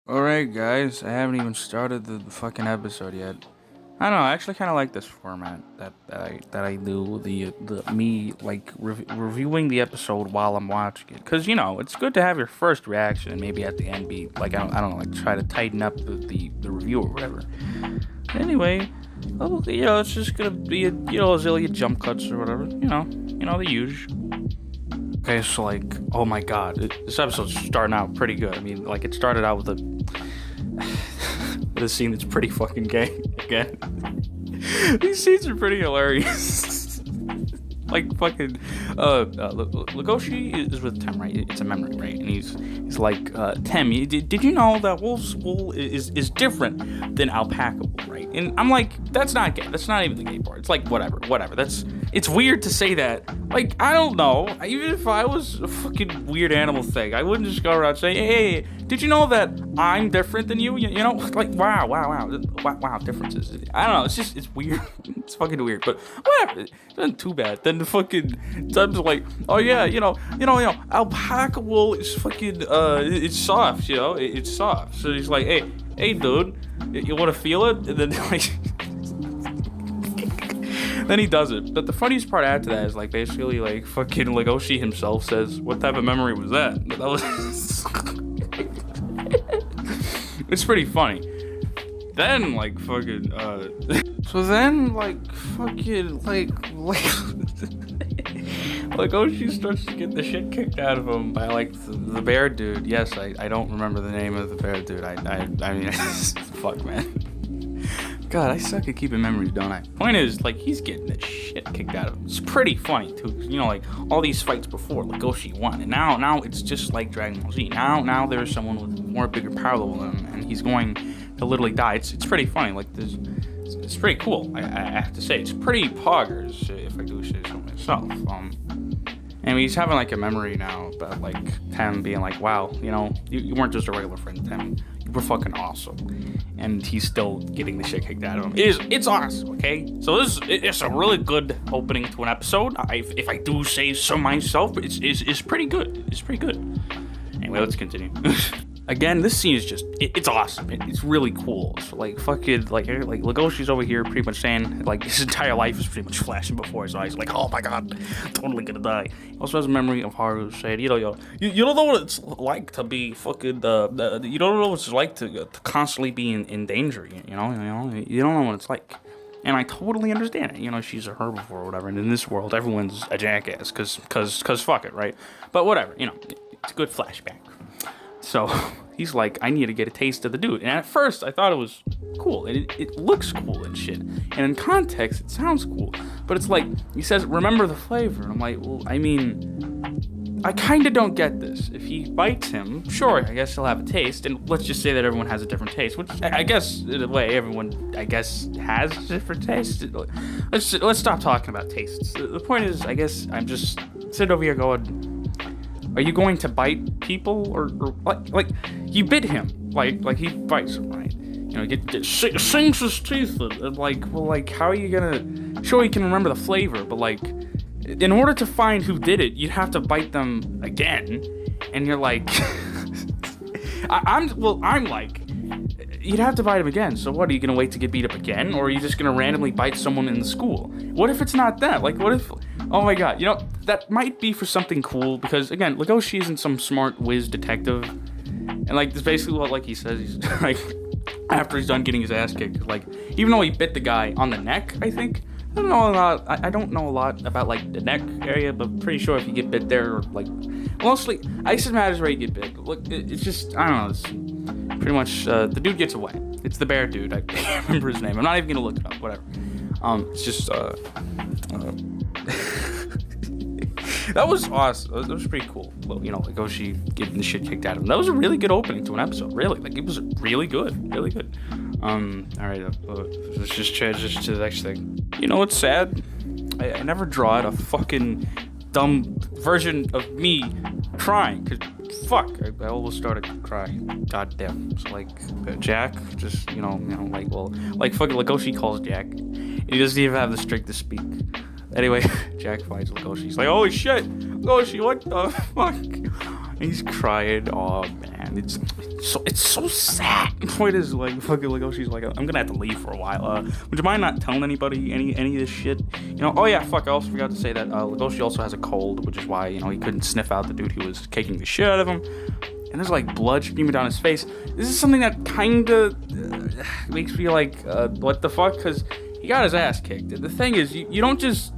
Alright, guys, I haven't even started the fucking episode yet. I don't know. I actually kind of like this format that I do the me like reviewing the episode while I'm watching it, because it's good to have your first reaction and maybe at the end be like I don't know, like try to tighten up the review or whatever. Anyway, it's just gonna be a zillion jump cuts or whatever. The usual. Okay, so like, oh my god, this episode's starting out pretty good. I mean, like, it started out with with a scene that's pretty fucking gay again. These scenes are pretty hilarious. Like fucking Legoshi is with Tem, right? It's a memory, right? And he's like, Tem, did you know that wolf's wool is different than alpaca wool, right? And I'm like, that's not gay. That's not even the gay part. It's like whatever. It's weird to say that. Like, I don't know. Even if I was a fucking weird animal thing, I wouldn't just go around saying, hey, did you know that I'm different than you? You know, like wow, differences. I don't know. It's weird. It's fucking weird. But whatever. It's not too bad. Then the fucking Tim's like, oh yeah, alpaca wool is fucking it's soft. It's soft. So he's like, hey, dude, you want to feel it? And then like. Then he does it. But the funniest part after that is like basically like fucking Legoshi himself says, what type of memory was that? That was it's pretty funny. Then like fucking so then like fucking like Legoshi starts to get the shit kicked out of him by like the bear dude. Yes, I don't remember the name of the bear dude. I mean fuck, man. God, I suck at keeping memories, don't I? Point is, like, he's getting the shit kicked out of him. It's pretty funny, too. Like, all these fights before, Legoshi won. And now it's just like Dragon Ball Z. Now there's someone with more bigger power level than him, and he's going to literally die. It's pretty funny. Like, it's pretty cool, I have to say. It's pretty poggers, if I do say so myself. And he's having, like, a memory now about, like, Tem being like, wow, you weren't just a regular friend, Tem. You were fucking awesome. And he's still getting the shit kicked out of him. It's awesome, okay? So it's a really good opening to an episode. If I do say so myself, it's pretty good. It's pretty good. Anyway, let's continue. Again, this scene is just, it's awesome. It's really cool. So, like, fucking, like Legoshi's over here pretty much saying, like, his entire life is pretty much flashing before his eyes. Like, oh my god, totally gonna die. He also has a memory of Haru saying, you don't know what it's like to be fucking, you don't know what it's like to constantly be in danger, you don't know what it's like. And I totally understand it. She's a herbivore or whatever. And in this world, everyone's a jackass, cause fuck it, right? But whatever, it's a good flashback. So he's like, I need to get a taste of the dude. And at first, I thought it was cool. It looks cool and shit. And in context, it sounds cool. But it's like, he says, remember the flavor. And I'm like, well, I mean, I kind of don't get this. If he bites him, sure, I guess he'll have a taste. And let's just say that everyone has a different taste. Which I guess, in a way, everyone, I guess, has different tastes. Let's stop talking about tastes. The point is, I guess, I'm just sitting over here going, are you going to bite people or like you bit him like he bites him, right? Sinks his teeth and like, well, like, how are you gonna? Sure, you can remember the flavor, but like, in order to find who did it, you'd have to bite them again, and you're like, I'm like, you'd have to bite him again. So what, are you gonna wait to get beat up again, or are you just gonna randomly bite someone in the school? What if it's not that? Like, what if? Oh my god, that might be for something cool, because again, Legoshi isn't some smart whiz detective, and like, that's basically what, like, he says. He's like, after he's done getting his ass kicked, like, even though he bit the guy on the neck, I think, I don't know a lot about like the neck area, but pretty sure if you get bit there, or like, mostly, I guess it matters where you get bit. Look, it's just, I don't know, it's pretty much, the dude gets away. It's the bear dude, I can't remember his name, I'm not even gonna look it up, whatever. It's just, that was awesome. That was pretty cool. Well, Legoshi getting the shit kicked out of him. That was a really good opening to an episode. Really, like, it was really good, really good. All right, let's just change to the next thing. What's sad? I never draw out a fucking dumb version of me crying. Cause fuck, I almost started crying. God damn. So like, Jack, just like fucking Legoshi calls Jack. He doesn't even have the strength to speak. Anyway, Jack finds Legoshi. He's like, holy shit, Legoshi, what the fuck? And he's crying. Oh man, it's so sad. The point is, like, fucking Legoshi's like, I'm gonna have to leave for a while. Would you mind not telling anybody any of this shit? You know, oh yeah, fuck, I also forgot to say that Legoshi also has a cold, which is why, you know, he couldn't sniff out the dude who was kicking the shit out of him. And there's like blood streaming down his face. This is something that kinda makes me like, what the fuck? Because he got his ass kicked. The thing is, you don't just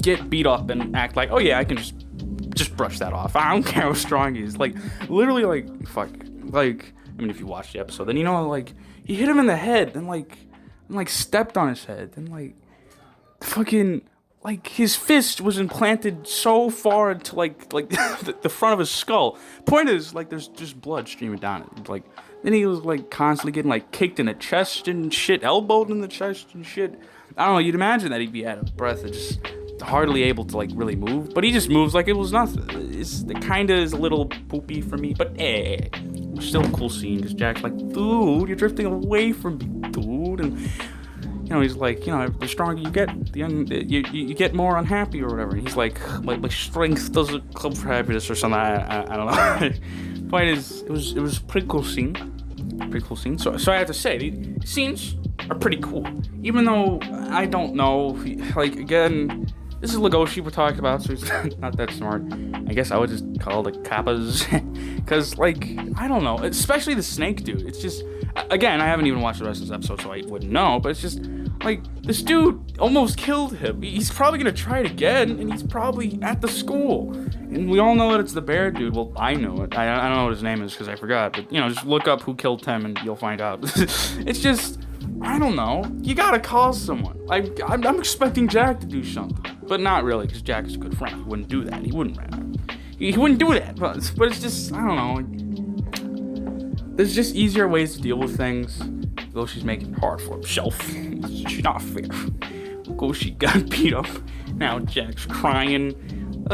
get beat up and act like, oh yeah, I can just brush that off. I don't care how strong he is. Like, literally, like, fuck. Like, I mean, if you watch the episode, then you know, like, he hit him in the head, and like stepped on his head, and like, fucking, like, his fist was implanted so far into like the front of his skull. Point is, like, there's just blood streaming down it. Like, then he was like constantly getting like kicked in the chest and shit, elbowed in the chest and shit. I don't know. You'd imagine that he'd be out of breath and just hardly able to like really move, but he just moves like it was nothing. It kind of is a little poopy for me, but still a cool scene because Jack's like, dude, you're drifting away from me, dude, and you know, he's like, you know, the stronger you get, you get more unhappy or whatever. And he's like, my strength doesn't come for happiness or something. I don't know. Point is, it was a pretty cool scene. So I have to say, the scenes are pretty cool, even though I don't know, like, again, this is Legoshi we're talking about, so he's not that smart. I guess I would just call the kappas, because, like, I don't know, especially the snake dude. It's just, again, I haven't even watched the rest of this episode, so I wouldn't know, but it's just, like, this dude almost killed him. He's probably gonna try it again, and he's probably at the school. And we all know that it's the bear dude. Well, I know it. I don't know what his name is, because I forgot, but, you know, just look up who killed Tim, and you'll find out. It's just, I don't know. You gotta call someone. I'm expecting Jack to do something. But not really, because Jack is a good friend. He wouldn't do that. He wouldn't do that. But it's just, I don't know. There's just easier ways to deal with things. Goshi's making it hard for himself. It's not fair. Goshi got beat up. Now Jack's crying.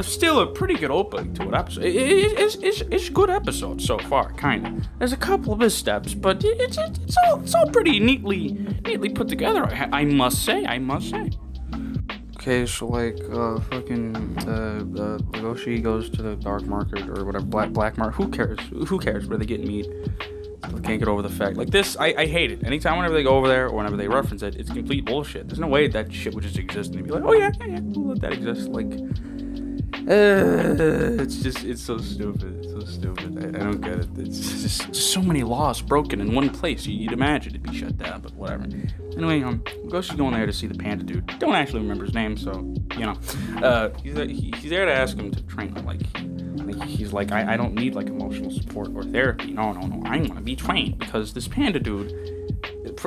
Still a pretty good opening to an episode. It's a good episode so far, kind of. There's a couple of missteps, but it's all pretty neatly put together. I must say. Okay, so like, Legoshi goes to the dark market or whatever, black market. Who cares where they get meat? I can't get over the fact. Like this, I hate it. Anytime whenever they go over there or whenever they reference it, it's complete bullshit. There's no way that shit would just exist and be like, oh yeah, we'll let that exist. Like, it's so stupid. I don't get it. It's just so many laws broken in one place. You'd imagine it'd be shut down, but whatever. Anyway, Goshi's going there to see the panda dude. Don't actually remember his name, so, you know. He's there to ask him to train him. Like he's like, I don't need, like, emotional support or therapy. No, I want to be trained because this panda dude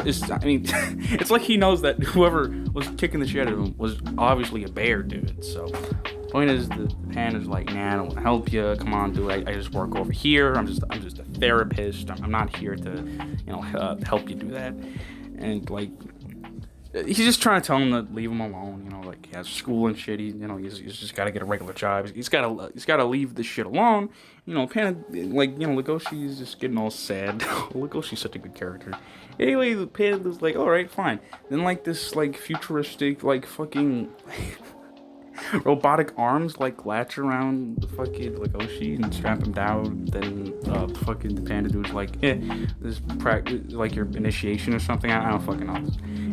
it's like he knows that whoever was kicking the shit out of him was obviously a bear dude, so... Point is, the panda's like, nah, I don't want to help you. Come on, dude. I just work over here. I'm just a therapist. I'm not here to, you know, help you do that. And like, he's just trying to tell him to leave him alone. You know, like he has school and shit. He's just got to get a regular job. He's got to leave this shit alone. You know, Panda, like, you know, Legoshi's just getting all sad. Legoshi's such a good character. Anyway, the Panda's like, all right, fine. Then like this like futuristic like fucking. Robotic arms like latch around the fucking Legoshi and strap him down. Then fucking the panda dude's like, this like your initiation or something. I don't fucking know.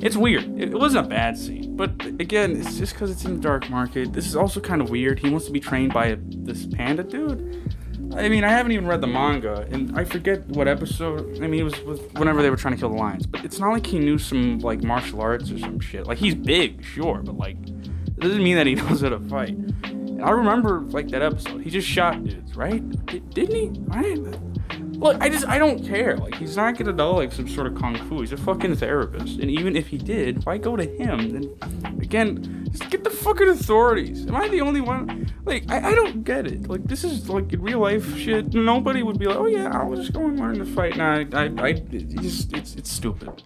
It's weird. It wasn't a bad scene, but again, it's just because it's in the dark market. This is also kind of weird. He wants to be trained by this panda dude. I mean, I haven't even read the manga, and I forget what episode. I mean, it was whenever they were trying to kill the lions, but it's not like he knew some like martial arts or some shit. Like he's big, sure, but like. It doesn't mean that he knows how to fight. And I remember, like, that episode. He just shot dudes, right? Didn't he? Right? Look, I don't care. Like, he's not gonna know, like, some sort of kung fu. He's a fucking therapist. And even if he did, why go to him? Then, again, just get the fucking authorities. Am I the only one? Like, I don't get it. Like, this is, like, in real life shit. Nobody would be like, oh, yeah, I'll just go and learn to fight. Nah, it's stupid.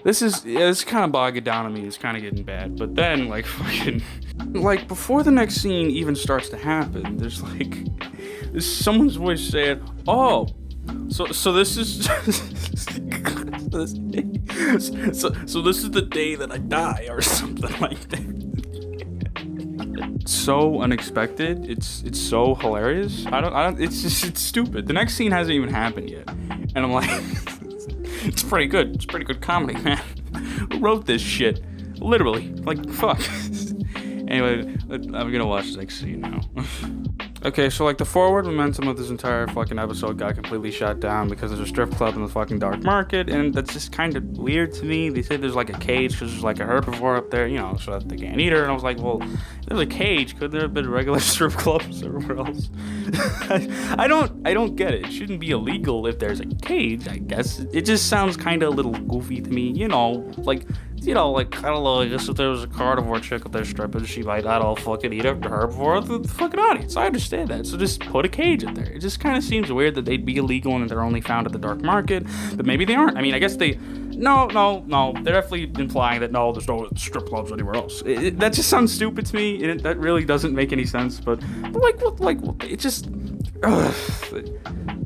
It's kind of bogging down on me. It's kind of getting bad. But then, like, fucking... Like, before the next scene even starts to happen, there's someone's voice saying, oh, so this is... so this is the day that I die, or something like that. so unexpected. It's so hilarious. I don't. It's stupid. The next scene hasn't even happened yet, and I'm like, it's pretty good. It's pretty good comedy, man. Who wrote this shit? Literally, like, fuck. Anyway, I'm gonna watch the next scene now. Okay, so like the forward momentum of this entire fucking episode got completely shot down because there's a strip club in the fucking dark market, and that's just kind of weird to me. They said there's like a cage because there's like a herbivore up there, you know, so that they can't eat her. And I was like, well, if there's a cage, could there have been regular strip clubs everywhere else? I don't get it. It shouldn't be illegal if there's a cage, I guess. It just sounds kind of a little goofy to me, you know, like, I don't know, I guess if there was a carnivore chick up there stripping, she might not all fucking eat up the herbivore, the fucking audience. I understand that. So just put a cage in there. It just kind of seems weird that they'd be illegal and they're only found at the dark market, but maybe they aren't. I mean, I guess they, no, they're definitely implying that, no, there's no strip clubs anywhere else. That just sounds stupid to me. That really doesn't make any sense, but it just,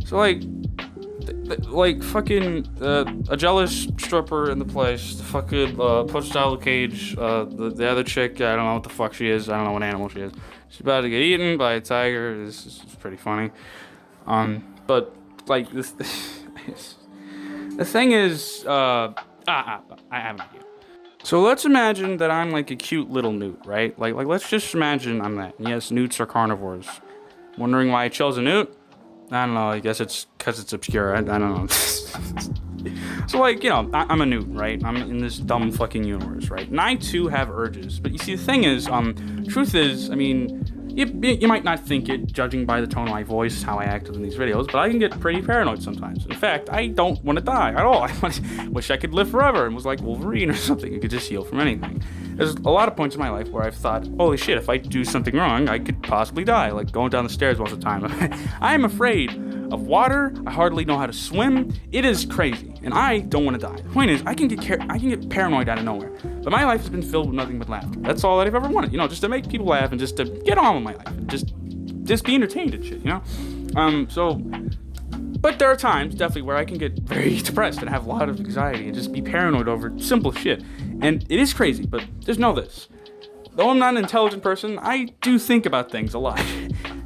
so like fucking a jealous stripper in the place, the fucking pushed out of the cage, the other chick, I don't know what the fuck she is, I don't know what animal she is, she's about to get eaten by a tiger. This is pretty funny. But like this the thing is, I have an idea. So let's imagine that I'm like a cute little newt, right? Like let's just imagine I'm that. And yes, newts are carnivores. Wondering why I chose a newt? I don't know, I guess it's because it's obscure, I don't know. So like, you know, I'm a newt, right? I'm in this dumb fucking universe, right? And I too have urges. But you see, the thing is, truth is, I mean, you might not think it, judging by the tone of my voice, how I acted in these videos, but I can get pretty paranoid sometimes. In fact, I don't want to die at all. I wish I could live forever and was like Wolverine or something and could just heal from anything. There's a lot of points in my life where I've thought, holy shit, if I do something wrong, I could possibly die, like going down the stairs most of the time. I'm afraid of water. I hardly know how to swim. It is crazy, and I don't want to die. The point is, I can get paranoid out of nowhere. But my life has been filled with nothing but laughter. That's all that I've ever wanted, you know, just to make people laugh and just to get on with my life and just be entertained and shit, you know. But there are times, definitely, where I can get very depressed and have a lot of anxiety and just be paranoid over simple shit. And it is crazy, but just know this. Though I'm not an intelligent person, I do think about things a lot.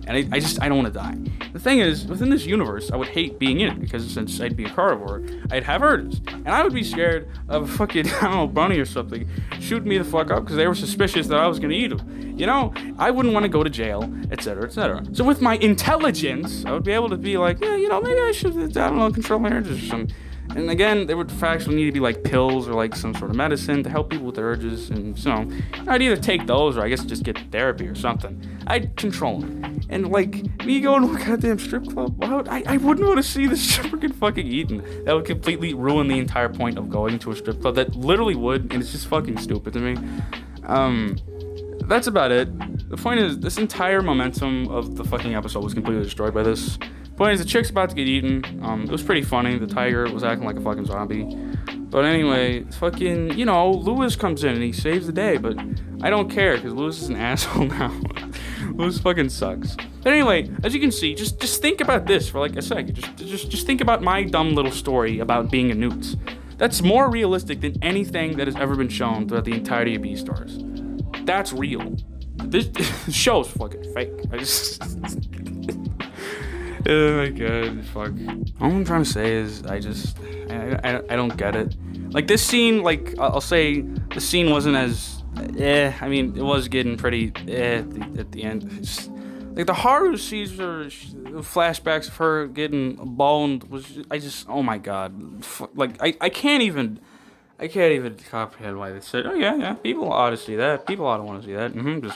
And I don't want to die. The thing is, within this universe, I would hate being in it, because since I'd be a carnivore, I'd have urges. And I would be scared of a fucking, I don't know, bunny or something, shooting me the fuck up because they were suspicious that I was going to eat them. You know, I wouldn't want to go to jail, etc., etc. So with my intelligence, I would be able to be like, yeah, you know, maybe I should, I don't know, control my urges or something. And again, there would actually need to be like pills or like some sort of medicine to help people with their urges. And so I'd either take those or I guess just get therapy or something. I'd control them. And like me going to a goddamn strip club, I wouldn't want to see the stripper get fucking eaten. That would completely ruin the entire point of going to a strip club. That literally would, and it's just fucking stupid to me. That's about it. The point is, this entire momentum of the fucking episode was completely destroyed by this. Point is, the chick's about to get eaten. It was pretty funny. The tiger was acting like a fucking zombie. But anyway, fucking, you know, Lewis comes in and he saves the day. But I don't care, because Lewis is an asshole now. Lewis fucking sucks. But anyway, as you can see, just think about this for like a second. Just think about my dumb little story about being a newt. That's more realistic than anything that has ever been shown throughout the entirety of Beastars. That's real. This show's fucking fake. Oh my god, fuck. All I'm trying to say is, I don't get it. Like, this scene, like, I'll say, the scene wasn't as, I mean, it was getting pretty, at the end. Just, like, the Haru sees her, flashbacks of her getting boned was, oh my god. Like, I can't even comprehend why they said, oh yeah, people ought to see that. People ought to want to see that.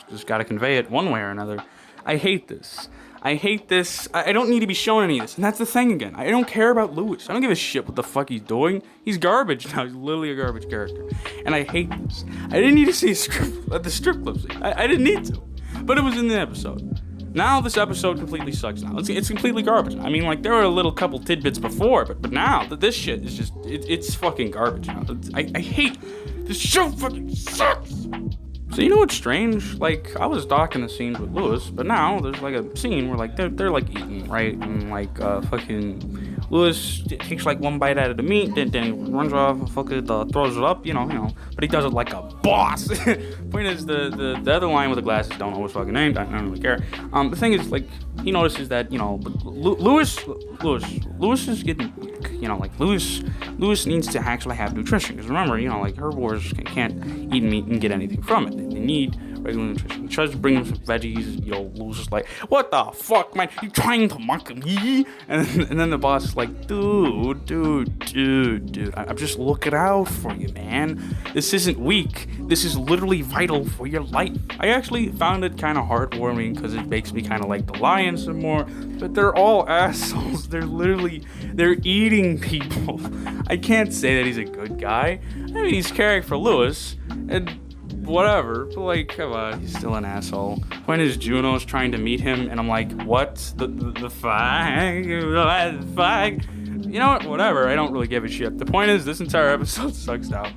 Just gotta convey it one way or another. I hate this. I don't need to be shown any of this. And that's the thing again. I don't care about Lewis. I don't give a shit what the fuck he's doing. He's garbage now. He's literally a garbage character. And I hate this. I didn't need to see the strip club scene. I didn't need to. But it was in the episode. Now this episode completely sucks now. It's completely garbage. I mean, like, there were a little couple tidbits before, but now this shit is just, it's fucking garbage now. I hate, this show fucking sucks. So you know what's strange? Like, I was docking the scenes with Lewis, but now there's like a scene where like they're like eating, right? And like fucking Lewis takes like one bite out of the meat, then he runs off and fucking throws it up, you know. But he does it like a boss. Point is, the other lion with the glasses, don't know his fucking name, I don't really care. The thing is, like, he notices that, Lewis is getting weak. Like Lewis needs to actually have nutrition. Because remember, like herbivores can't eat meat and get anything from it. They need regular nutrition. He tries to bring him some veggies. Lewis is like, what the fuck, man? You trying to mock me? And then the boss is like, dude, I'm just looking out for you, man. This isn't weak. This is literally vital for your life. I actually found it kind of heartwarming because it makes me kind of like the lion some more. But they're all assholes. They're eating people. I can't say that he's a good guy. I mean, he's caring for Lewis and whatever, but like, come on, he's still an asshole. When his Juno's trying to meet him, and I'm like, what? The flag? You know what? Whatever. I don't really give a shit. The point is, this entire episode sucks now.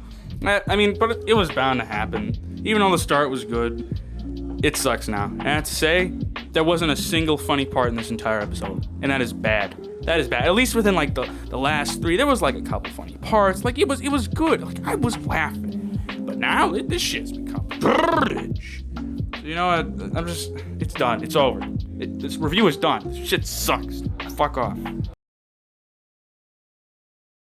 I mean, but it was bound to happen. Even though the start was good, it sucks now. And I have to say, there wasn't a single funny part in this entire episode, and that is bad. That is bad. At least within like the last 3, there was like a couple funny parts. Like it was good. Like I was laughing. But now this shit's become garbage. So you know what? It's done. It's over. This review is done. This shit sucks. Fuck off.